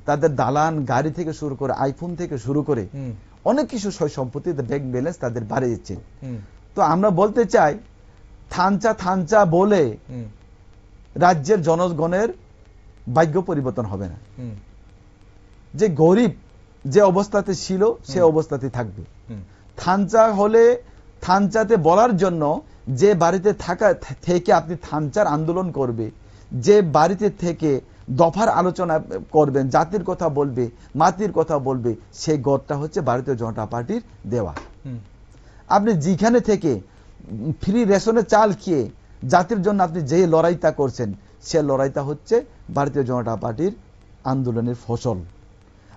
S2: তাদের দালান গাড়ি থেকে শুরু করে, আইফোন থেকে শুরু করে অনেক কিছু সয় সম্পত্তি, ব্যাংক ব্যালেন্স তাদের বাড়িয়েছে। তো আমরা বলতে চাই, থানচা বলে রাজ্যের জনগণের ভাগ্য পরিবর্তন হবে না। যে গরিব যে অবস্থাতে ছিল সে অবস্থাতে থাকবে। থানচা হলে থানচাতে বলার জন্য যে বাড়িতে থাকা থেকে আপনি থানচার আন্দোলন করবে, যে বাড়িতে থেকে দফার আলোচনা করবেন, জাতির কথা বলবে, মাটির কথা বলবে, সেই গড়টা হচ্ছে ভারতীয় জনতা পার্টির দেওয়া। আপনি যেখানে থেকে ফ্রি রেশনে চাল খেয়ে জাতির জন্য আপনি যে লড়াইটা করছেন, সে লড়াইটা হচ্ছে ভারতীয় জনতা পার্টির আন্দোলনের ফসল।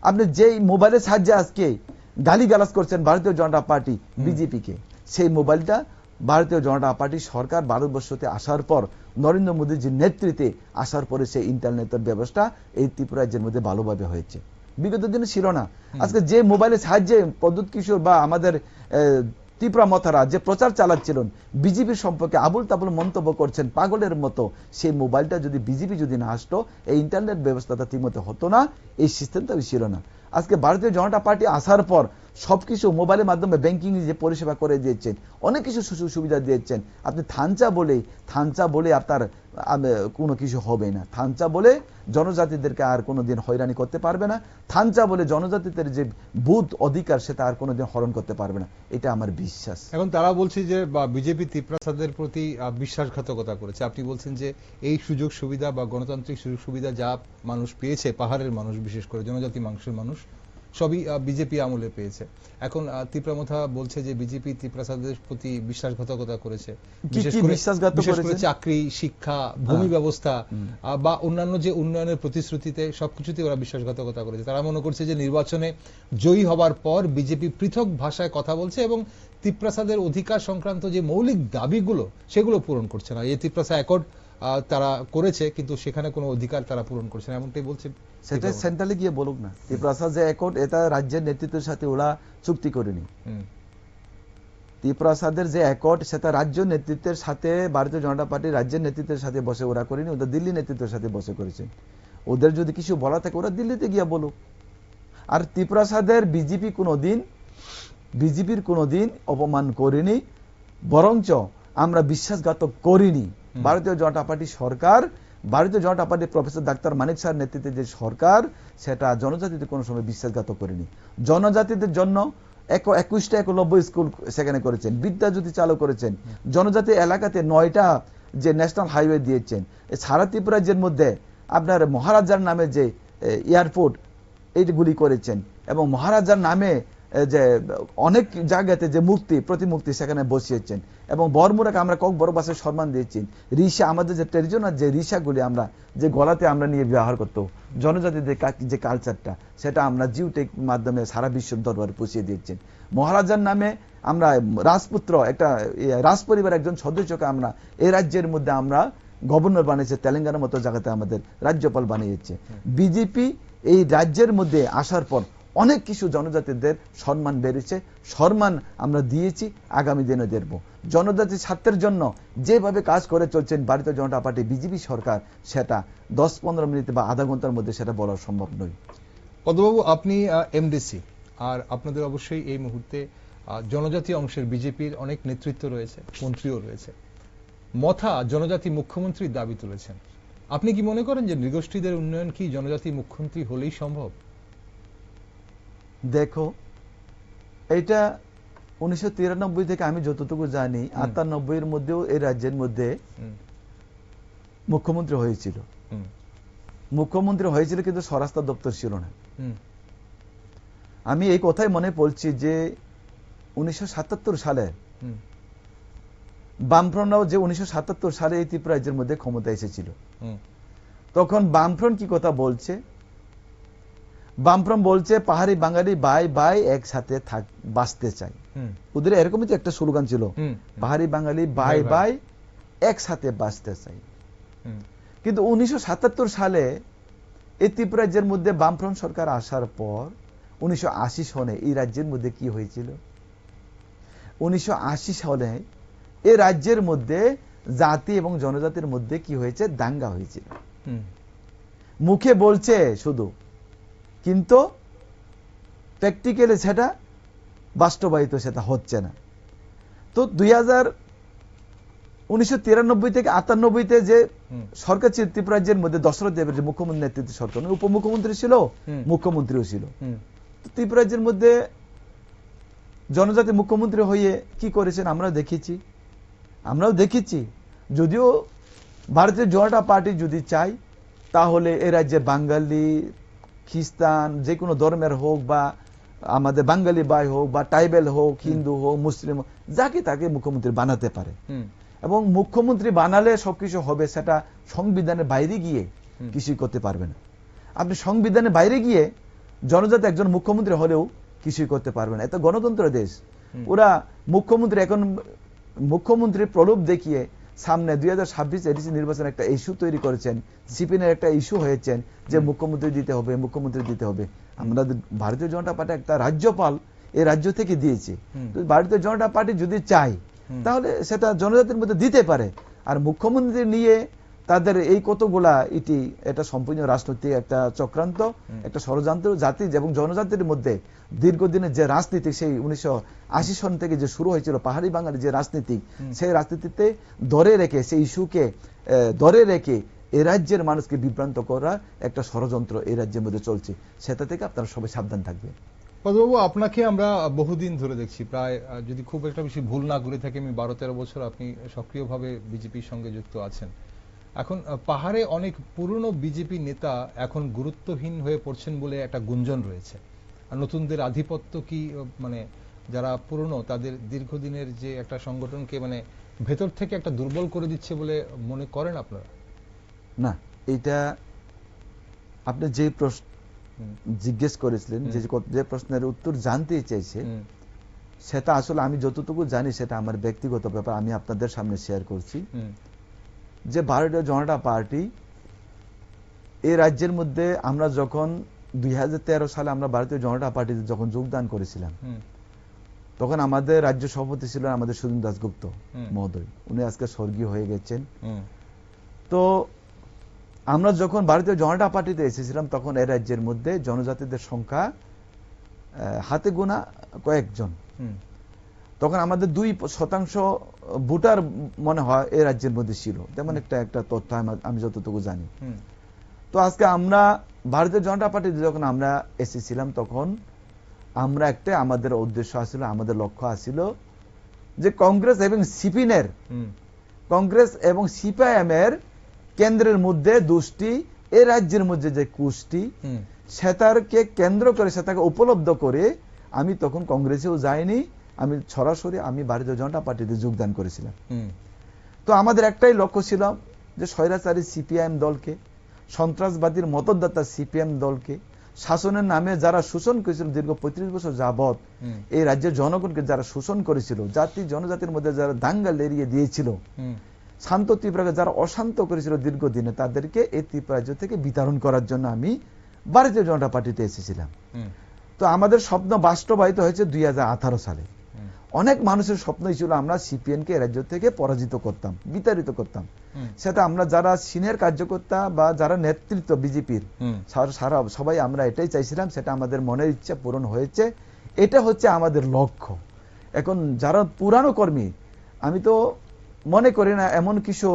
S2: আপনি যেই মোবাইলের সাহায্যে আজকে গালিগালাজ করছেন ভারতীয় জনতা পার্টি বিজেপিকে, সেই মোবাইলটা ভারতীয় জনতা পার্টি সরকার ভারতবর্ষতে আসার পর, নরেন্দ্র মোদীজির নেতৃত্বে আসার পরে সেই ইন্টারনেটের ব্যবস্থা এই ত্রিপুরা রাজ্যের মধ্যে ভালোভাবে হয়েছে। বিগত দিনে ছিল না। আজকে যে মোবাইলের সাহায্যে প্রদ্যোৎ কিশোর বা আমাদের ত্রিপুরা মথারা যে প্রচার চালাচ্ছিলেন, বিজেপির সম্পর্কে আবুল তাবুল মন্তব্য করছেন পাগলের মতো, সেই মোবাইলটা যদি বিজেপি যদি না আসতো, এই ইন্টারনেট ব্যবস্থাটা ঠিকমতো হতো না, এই সিস্টেমটা ছিল না। আজকে ভারতীয় জনতা পার্টি আসার পর সবকিছু মোবাইলের মাধ্যমে ব্যাংকিং যে পরিষেবা করে দিয়েছেন, অনেক কিছু সুযোগ সুবিধা দিয়েছেন। আপনি থানচা বলে আপনার কোনো কিছু হবে না। থানচা বলে জনজাতিদেরকে আর কোনোদিন হয়রানি করতে পারবে না। থানচা বলে জনজাতিদের যে বুথ অধিকার সেটা আর কোনোদিন হরণ করতে পারবে না, এটা আমার বিশ্বাস।
S1: এখন তারা বলছে যে বিজেপি ত্রিপ্রাসাদের প্রতি বিশ্বাসঘাতকতা করেছে। আপনি বলছেন যে এই সুযোগ সুবিধা বা গণতান্ত্রিক সুযোগ সুবিধা যা মানুষ পেয়েছে, পাহাড়ের মানুষ বিশেষ করে জনজাতি মানুষ সবই বিজেপি আমলে পেয়েছে। এখন ত্রিপুরামথা বলছে যে বিজেপি ত্রিপ্রাসাদের প্রতি বিশ্বাসঘাতকতা করেছে, বিশেষ করে চাকরি, শিক্ষা, ভূমি ব্যবস্থা বা অন্যান্য যে উন্নয়নের প্রতিশ্রুতিতে সবকিছুতে ওরা বিশ্বাসঘাতকতা করেছে। তারা মনে করছে যে নির্বাচনে জয়ী হবার পর বিজেপি পৃথক ভাষায় কথা বলছে এবং ত্রিপ্রাসাদের অধিকার সংক্রান্ত যে মৌলিক দাবিগুলো সেগুলো পূরণ করছে না। এই ত্রিপ্রাসা অ্যাকর্ড তারা করেছে, কিন্তু সেখানে কোনো অধিকার তারা পূরণ করছে না, এমনটাই বলছে।
S2: সেটা সেন্ট্রালে গিয়ে বলুক না। ত্রিপ্রাসা যে অ্যাকর্ড, এটা রাজ্যের নেতৃত্বের সাথে ওরা চুক্তি করেনি। ত্রিপ্রাসাদের যে অ্যাকর্ড, সেটা রাজ্য নেতৃত্বের সাথে, ভারতীয় জনতা পার্টির রাজ্যের নেতৃত্বের সাথে বসে ওরা করেনি, ওদের দিল্লি নেতৃত্বের সাথে বসে করেছে। ওদের যদি কিছু বলা থাকে ওরা দিল্লিতে গিয়ে বলুক। আর ত্রিপ্রাসাদের বিজেপির কোনোদিন অপমান করেনি, বরঞ্চ আমরা বিশ্বাসঘাতক করিনি। ভারতীয় জনতা পার্টি সরকার, ভারতীয় জনতা পার্টির প্রফেসর ডাক্তার মানিক স্যার নেতৃত্বে যে সরকার, সেটা জনজাতিদের কোনো সময় বিশ্বাসঘাতক করেনি। জনজাতিদের জন্য 21টা একলব্য স্কুল সেখানে করেছেন, বিদ্যাজ্যোতি চালু করেছেন, জনজাতি এলাকাতে 9টা যে ন্যাশনাল হাইওয়ে দিয়েছেন। সারা ত্রিপুরা রাজ্যের মধ্যে আপনার মহারাজার নামে যে এয়ারপোর্ট এইগুলি করেছেন, এবং মহারাজার নামে যে অনেক জায়গাতে যে প্রতিমূর্তি সেখানে বসিয়েছেন, এবং বরমুরাকে আমরা বড়বাসের সম্মান দিয়েছি। রিসা, আমাদের যে ট্রেডিশনাল যে রিসাগুলি আমরা যে গলাতে আমরা নিয়ে ব্যবহার করতো, জনজাতিদের যে কালচারটা, সেটা আমরা জিওটেক মাধ্যমে সারা বিশ্বের দরবারে পৌঁছে দিয়েছেন। মহারাজার নামে আমরা রাজপুত্র, একটা রাজ পরিবার একজন সদস্যকে আমরা এই রাজ্যের মধ্যে আমরা গভর্নর বানিয়েছে, তেলেঙ্গানার মতো জায়গাতে আমাদের রাজ্যপাল বানিয়েছে। বিজেপি এই রাজ্যের মধ্যে আসার পর অনেক কিছু জনজাতিদের সম্মান বেড়েছে, সম্মান আমরা দিয়েছি, আগামী দিনে দেখব। জনজাতির স্বার্থের জন্য যেভাবে কাজ করে চলছেন ভারতীয় জনতা পার্টি বিজেপি সরকার, সেটা 10-15 মিনিট বা আধা ঘন্টার মধ্যে সেটা বলা সম্ভব নয়।
S1: পদ্মবাবু, আপনি এমডিসি, আর আপনাদের অবশ্যই এই মুহূর্তে জনজাতি অংশের বিজেপির অনেক নেতৃত্ব রয়েছে, মন্ত্রীও রয়েছে। মথা জনজাতি মুখ্যমন্ত্রীর দাবি তুলেছেন। আপনি কি মনে করেন যে নৃগোষ্ঠীদের উন্নয়ন কি জনজাতি মুখ্যমন্ত্রী হলেই সম্ভব?
S2: দেখো, এটা 1993 থেকে আমি যতটুকু জানি 98 এর মধ্যেও এই রাজ্যের মধ্যে মুখ্যমন্ত্রী হয়েছিল। মুখ্যমন্ত্রী হয়েছিল কিন্তু স্বরাষ্ট্র দপ্তর ছিল না। আমি এই কথাই মনে পড়ছি যে 1977 সালে বামফ্রন্টরাও যে 1977 সালে এই ত্রিপুরা রাজ্যের মধ্যে ক্ষমতা এসেছিল, তখন বামফ্রন্ট কি কথা বলছে? বামফ্রন্ট বলছে পাহাড়ি বাঙালি বাই বাই একসাথে বাঁচতে চাই। ওদের এরকমই তো একটা স্লোগান ছিল, পাহাড়ি বাঙালি বাই বাই একসাথে বাঁচতে চাই। কিন্তু 1977 সালে এই ত্রিপুরা রাজ্যের মধ্যে বামফ্রন্ট সরকার আসার পর 1980 সনে এই রাজ্যের মধ্যে কি হয়েছিল? 1980 সালে এই রাজ্যের মধ্যে জাতি এবং জনজাতির মধ্যে কি হয়েছে? দাঙ্গা হয়েছিল। মুখে বলছে শুধু, কিন্তু প্র্যাকটিক্যালি সেটা বাস্তবায়িত সেটা হচ্ছে না। তো 1993 থেকে 98-তে যে সরকার ছিল ত্রিপুরা রাজ্যের মধ্যে, দশরথ দেবের যে মুখ্যমন্ত্রী নেতৃত্বে সরকার, উপমুখ্যমন্ত্রী ছিল, মুখ্যমন্ত্রীও ছিল। ত্রিপুরা রাজ্যের মধ্যে জনজাতি মুখ্যমন্ত্রী হয়ে কি করেছেন আমরাও দেখেছি। যদিও ভারতীয় জনতা পার্টি যদি চাই তাহলে এ রাজ্যে বাঙালি, খ্রিস্টান, যে কোনো ধর্মের হোক, বা আমাদের বাঙালি ভাই হোক, বা ট্রাইবেল হোক, হিন্দু হোক, মুসলিম হোক, যাকে তাকে মুখ্যমন্ত্রী বানাতে পারে। এবং মুখ্যমন্ত্রী বানালে সবকিছু হবে, সেটা সংবিধানের বাইরে গিয়ে কিছুই করতে পারবে না। আপনি সংবিধানের বাইরে গিয়ে জনজাতি একজন মুখ্যমন্ত্রী হলেও কিছুই করতে পারবে না। এটা গণতন্ত্র দেশ। ওরা মুখ্যমন্ত্রীর প্রলোভ দেখিয়ে সামনে 2026 এডিসি নির্বাচনে একটা ইস্যু তৈরি করেছেন। সিপিএনের একটা ইস্যু হয়েছেন যে মুখ্যমন্ত্রী দিতে হবে। আমাদের ভারতীয় জনতা পার্টি একটা রাজ্যপাল এই রাজ্য থেকে দিয়েছে। ভারতীয় জনতা পার্টি যদি চায় তাহলে সেটা জনজাতির মধ্যে দিতে পারে। আর মুখ্যমন্ত্রী নিয়ে তাদের এই কতগুলা এটা সম্পূর্ণ রাজনৈতিক একটা চক্রান্ত, একটা ষড়যন্ত্র। জাতি এবং জনজাতির মধ্যে দীর্ঘদিনের যে রাজনীতি, সেই 1980 সন থেকে যে শুরু হয়েছিল পাহাড়ি বাঙালি যে রাজনীতি, সেই রাজনীতিতে ধরে রেখে, সেই ইস্যুকে ধরে রেখে এ রাজ্যের মানুষকে বিভ্রান্ত করা একটা ষড়যন্ত্র এই রাজ্যের মধ্যে চলছে। সেটা থেকে আপনারা সবাই সাবধান থাকবেন।
S1: পদ্মবাবু, আপনাকে আমরা বহুদিন ধরে দেখছি, প্রায় যদি খুব একটা বেশি ভুল না করে থাকি, আমি 12-13 বছর আপনি সক্রিয়ভাবে বিজেপির সঙ্গে যুক্ত আছেন। এখন পাহাড়ে অনেক পুরনো বিজেপি নেতা এখন গুরুত্বহীন হয়ে পড়ছেন বলে একটা গুঞ্জন রয়েছে। আর নতুনদের আধিপত্য কি, মানে যারা পুরনো তাদের দীর্ঘদিনের যে একটা সংগঠনকে ভেতর থেকে একটা দুর্বল করে দিচ্ছে বলে মনে করেন আপনারা?
S2: না, এটা আপনি যে প্রশ্ন জিজ্ঞেস করেছিলেন, যে প্রশ্নের উত্তর জানতে চাইছে, সেটা আসলে আমি যতটুকু জানি সেটা আমার ব্যক্তিগত ব্যাপার, আমি আপনাদের সামনে শেয়ার করছি। যে ভারতীয় জনতা পার্টি এই রাজ্যের মধ্যে, আমরা যখন 2013 সালে আমরা ভারতীয় জনতা পার্টিতে যখন যোগদান করেছিলাম, তখন আমাদের রাজ্য সভাপতি ছিলেন আমাদের সুদিন দাশগুপ্ত মহোদয়। উনি আজকে স্বর্গীয় হয়ে গেছেন। তো আমরা যখন ভারতীয় জনতা পার্টিতে এসেছিলাম তখন এই রাজ্যের মধ্যে জনজাতিদের সংখ্যা হাতে গোনা কয়েকজন। তখন আমাদের 2% ভোটার মনে হয় এই রাজ্যের মধ্যে ছিল, তেমন একটা তথ্য আমি যতটুকু জানি। তো আজকে আমরা ভারতীয় জনতা পার্টিতে যখন আমরা এসেছিলাম তখন আমরা আমাদের উদ্দেশ্য আসছিল, আমাদের লক্ষ্য আসছিল যে কংগ্রেস এবং সিপিআইএম এর কেন্দ্রের মধ্যে দুষ্টি, এই রাজ্যের মধ্যে যে কুষ্টি, সেটাকে কেন্দ্র করে, সেটাকে উপলব্ধ করে আমি তখন কংগ্রেসেও যাইনি, আমি সরাসরি ভারতীয় জনতা পার্টিতে যোগদান করেছিলাম। তো আমাদের একটাই লক্ষ্য ছিল যে স্বৈরাচারী সিপিআইএম দলকে, সন্ত্রাসবাদীর মতদাতা সিপিএম দলকে, শাসনের নামে যারা শোষণ করেছিল দীর্ঘ 35 বছর যাবৎ এই রাজ্যের জনগণকে যারা শোষণ করেছিল, জাতি জনজাতির মধ্যে যারা দাঙ্গা লেরিয়ে দিয়েছিল, শান্ত ত্রিপুরাকে যারা অশান্ত করেছিল দীর্ঘদিনে, তাদেরকে এই ত্রিপুরা রাজ্য থেকে বিতরণ করার জন্য আমি ভারতীয় জনতা পার্টিতে এসেছিলাম। তো আমাদের স্বপ্ন বাস্তবায়িত হয়েছে 2018 সালে। অনেক মানুষের স্বপ্নই ছিল আমরা সিপিএম কে রাজ্য থেকে পরাজিত করতাম, বিতাড়িত করতাম। সেটা আমরা যারা সিনিয়র কার্যকর্তা বা যারা নেতৃত্ব বিজেপির সারা সবাই আমরা এটাই চাইছিলাম, সেটা আমাদের মনের ইচ্ছা পূরণ হয়েছে। এটা হচ্ছে আমাদের লক্ষ্য। এখন যারা পুরানো কর্মী, আমি তো মনে করি না এমন কিছু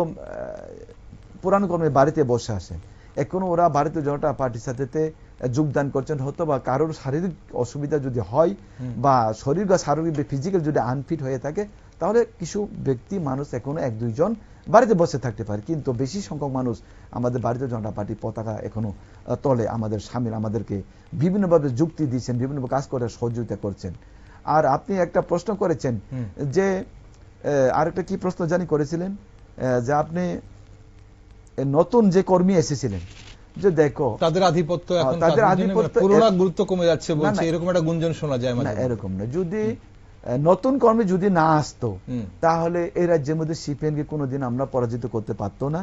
S2: পুরান কর্মী বাড়িতে বসে আসে, এখনো ওরা ভারতীয় জনতা পার্টির সাথে যোগদান করছেন, হয়তো বা কারোর শারীরিক অসুবিধা যদি হয় বা শরীর বা শারীরিক ফিজিক্যাল যদি আনফিট হয়ে থাকে, তাহলে কিছু ব্যক্তি মানুষ এখনো এক দুইজন বাড়িতে বসে থাকতে পারে, কিন্তু বেশি সংখ্যক মানুষ আমাদের ভারতীয় জনতা পার্টির পতাকা এখনো তলে আমাদের সামিল, আমাদেরকে বিভিন্নভাবে যুক্তি দিচ্ছেন, বিভিন্নভাবে কাজ করে সহযোগিতা করছেন। আর আপনি একটা প্রশ্ন করেছেন যে আরেকটা কি প্রশ্ন জানি করেছিলেন, যে আপনি নতুন যে কর্মী এসেছিলেন, যে দেখো
S1: তাদের আধিপত্য এখন
S2: তাদের আধিপত্য
S1: পুরোটা গুরুত্ব কমে যাচ্ছে বলছে, এরকম একটা গুঞ্জন শোনা যায়
S2: না, এরকম না। যদি নতুন কর্মী যদি না আসতো, তাহলে এই রাজ্যের মধ্যে সিপিএম কে কোনোদিন আমরা পরাজিত করতে পারতো না।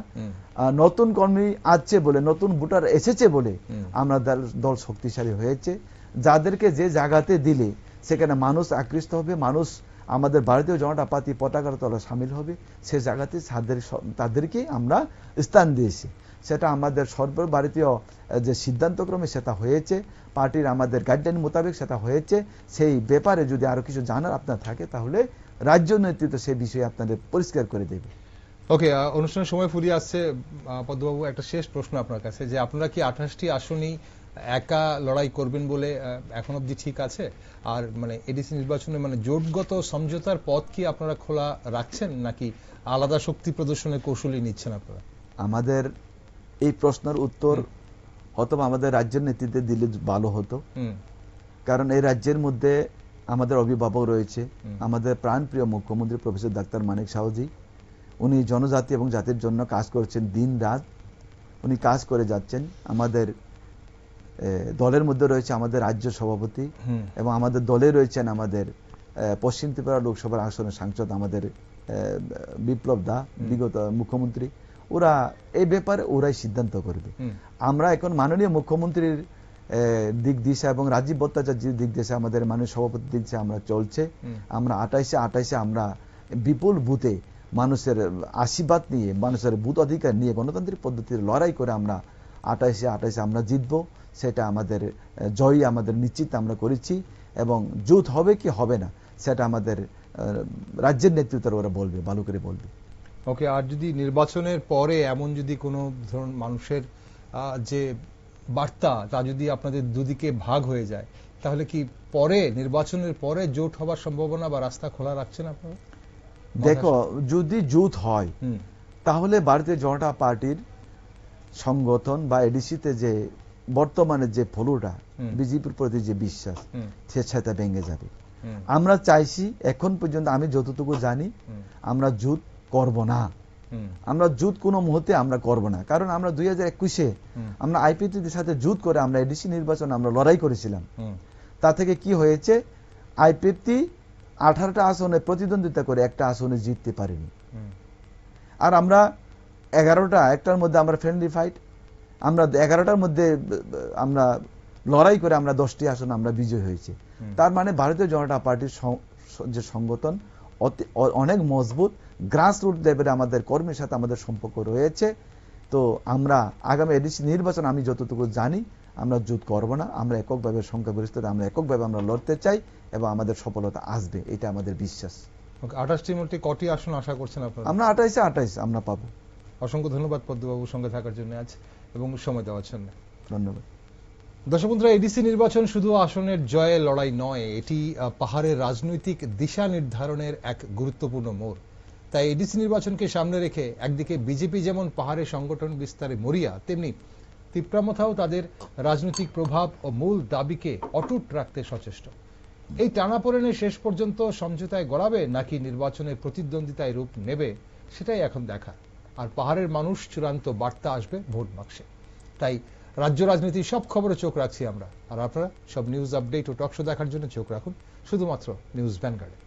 S2: নতুন কর্মী আসছে বলে, নতুন ভোটার এসেছে বলে আমরা দল শক্তিশালী হয়েছে। যাদেরকে যে জায়গাতে দিলে সেখানে মানুষ আকৃষ্ট হবে, মানুষ আমাদের ভারতীয় জনতা পার্টি পতাকার তলে সামিল হবে, সে জায়গাতে তাদেরকে আমরা স্থান দিয়েছি। সেটা আমাদের সর্বভারতীয় যে সিদ্ধান্তক্রমে সেটা হয়েছে, পার্টির আমাদের গাইডলাইন মোতাবেক সেটা হয়েছে। সেই ব্যাপারে যদি আরো কিছু জানার আপনার থাকে, তাহলে রাজ্য নেতৃত্ব সেই বিষয়ে আপনাদের পরিষ্কার করে দেবে।
S1: ওকে, অনুষ্ঠানের সময় ফুরিয়ে আসছে। পদ্মবাবু, একটা শেষ প্রশ্ন আপনার কাছে, যে আপনারা কি 28টি আসনই একা লড়াই করবেন বলে এখন অবধি ঠিক আছে? আর মানে এডিসি নির্বাচনে মানে জোটগত সমঝোতার পথ কি আপনারা খোলা রাখছেন, নাকি আলাদা শক্তি প্রদর্শনের কৌশলই নিচ্ছেন আপনারা?
S2: আমাদের এই প্রশ্নের উত্তর অথবা আমাদের রাজ্যের নেতৃত্বে দিলে ভালো হতো, কারণ এই রাজ্যের মধ্যে আমাদের অভিভাবক রয়েছে, আমাদের প্রাণপ্রিয় মুখ্যমন্ত্রী প্রফেসর ডাক্তার মানিক সাহুজি। উনি জনজাতি এবং জাতির জন্য কাজ করছেন, দিন রাত উনি কাজ করে যাচ্ছেন। আমাদের দলের মধ্যে রয়েছে আমাদের রাজ্য সভাপতি, এবং আমাদের দলে রয়েছেন আমাদের পশ্চিম ত্রিপুরা লোকসভার আসনের সাংসদ আমাদের বিপ্লব দা, বিগত মুখ্যমন্ত্রী। ওরা এই ব্যাপারে ওরাই সিদ্ধান্ত করবে। আমরা এখন মাননীয় মুখ্যমন্ত্রীর দিক দিশা এবং রাজীব ভট্টাচার্যের দিক দিশা, আমাদের মাননীয় সভাপতির দিক দিশা আমরা চলছে। আমরা 28-28 আমরা বিপুল বুথে মানুষের আশীর্বাদ নিয়ে, মানুষের বুথ অধিকার নিয়ে গণতান্ত্রিক পদ্ধতির লড়াই করে আমরা 28-28 আমরা জিতবো। সেটা আমাদের জয়ী আমাদের নিশ্চিত আমরা করেছি, এবং জোট হবে কি হবে না সেটা আমাদের রাজ্যের নেতৃত্ব ওরা বলবে, ভালো করে বলবে।
S1: ওকে, আর যদি নির্বাচনের পরে এমন যদি কোনো ধরুন মানুষের যে বার্তা তা যদি আপনাদের দুদিকে ভাগ হয়ে যায়, তাহলে কি পরে নির্বাচনের পরে জোট হবার সম্ভাবনা বা রাস্তা খোলা রাখছেন আপনারা?
S2: দেখো, যদি জোট হয় তাহলে ভারতীয় জনতা পার্টির সংগঠন বা এডিসিতে যে বর্তমানে যে ফলোটা, বিজেপির প্রতি যে বিশ্বাস, সেটা ভেঙে যাবে। আমরা চাইছি, এখন পর্যন্ত আমি যতটুকু জানি, আমরা জোট করব না। আমরা জোট কোনো মুহূর্তে আমরা করব না, কারণ আমরা 2021-এ আমরা আইপিএফটির সাথে জোট করে আমরা এডিসি নির্বাচন আমরা লড়াই করেছিলাম। তা থেকে কি হয়েছে, আইপিএফটি 18টা আসনে প্রতিদ্বন্দ্বিতা করে একটা আসনে জিততে পারেনি। আর আমরা 11টার মধ্যে আমরা ফ্রেন্ডলি ফাইট, আমরা 11টার মধ্যে আমরা লড়াই করে আমরা 10টি আসন আমরা বিজয় হয়েছি। তার মানে ভারতীয় জনতা পার্টির যে সংগঠন অনেক মজবুত, গ্রাসরুট লেভেলে আমাদের কর্মীর সাথে আমাদের সম্পর্ক রয়েছে। তো আমরা আগামী এডিসি নির্বাচন আমি যতটুকু জানি আমরা জোট করব না। আমরা এককভাবে সংখ্যাগরিষ্ঠতা আমরা এককভাবে আমরা লড়তে চাই, এবং আমাদের সফলতা আসবে, এটা আমাদের বিশ্বাস।
S1: 28টির মধ্যে কটি আসন আশা করছেন আপনারা?
S2: আমরা 28 আমরা পাবো।
S1: অসংখ্য ধন্যবাদ পদ্মবাবুর সঙ্গে থাকার জন্য আজ এবং সময় দেওয়ার জন্য।
S2: ধন্যবাদ।
S1: দর্শক বন্ধুরা, এডিসি নির্বাচন শুধু আসনের জয়ের লড়াই নয়, এটি পাহাড়ের রাজনৈতিক দিশা নির্ধারণের এক গুরুত্বপূর্ণ মোড়। তাই এডিসি নির্বাচনকে সামনে রেখে একদিকে বিজেপি যেমন পাহাড়ে সংগঠন বিস্তারে মরিয়া, তেমনি তিপ্রামথাও তাদের রাজনৈতিক প্রভাব ও মূল দাবিকে অটুট রাখতে সচেষ্ট। এই টানাপোড়েনে শেষ পর্যন্ত সমঝোতায় গড়াবে নাকি নির্বাচনের প্রতিদ্বন্দ্বিতায় রূপ নেবে, সেটাই এখন দেখা। আর পাহাড়ের মানুষ চূড়ান্ত বার্তা আসবে ভোট বাক্সে। তাই রাজ্য রাজনীতির সব খবরে চোখ রাখছি আমরা, আর আপনারা সব নিউজ আপডেট ও টকশো দেখার জন্য চোখ রাখুন শুধুমাত্র নিউজ ভ্যানগার্ডে।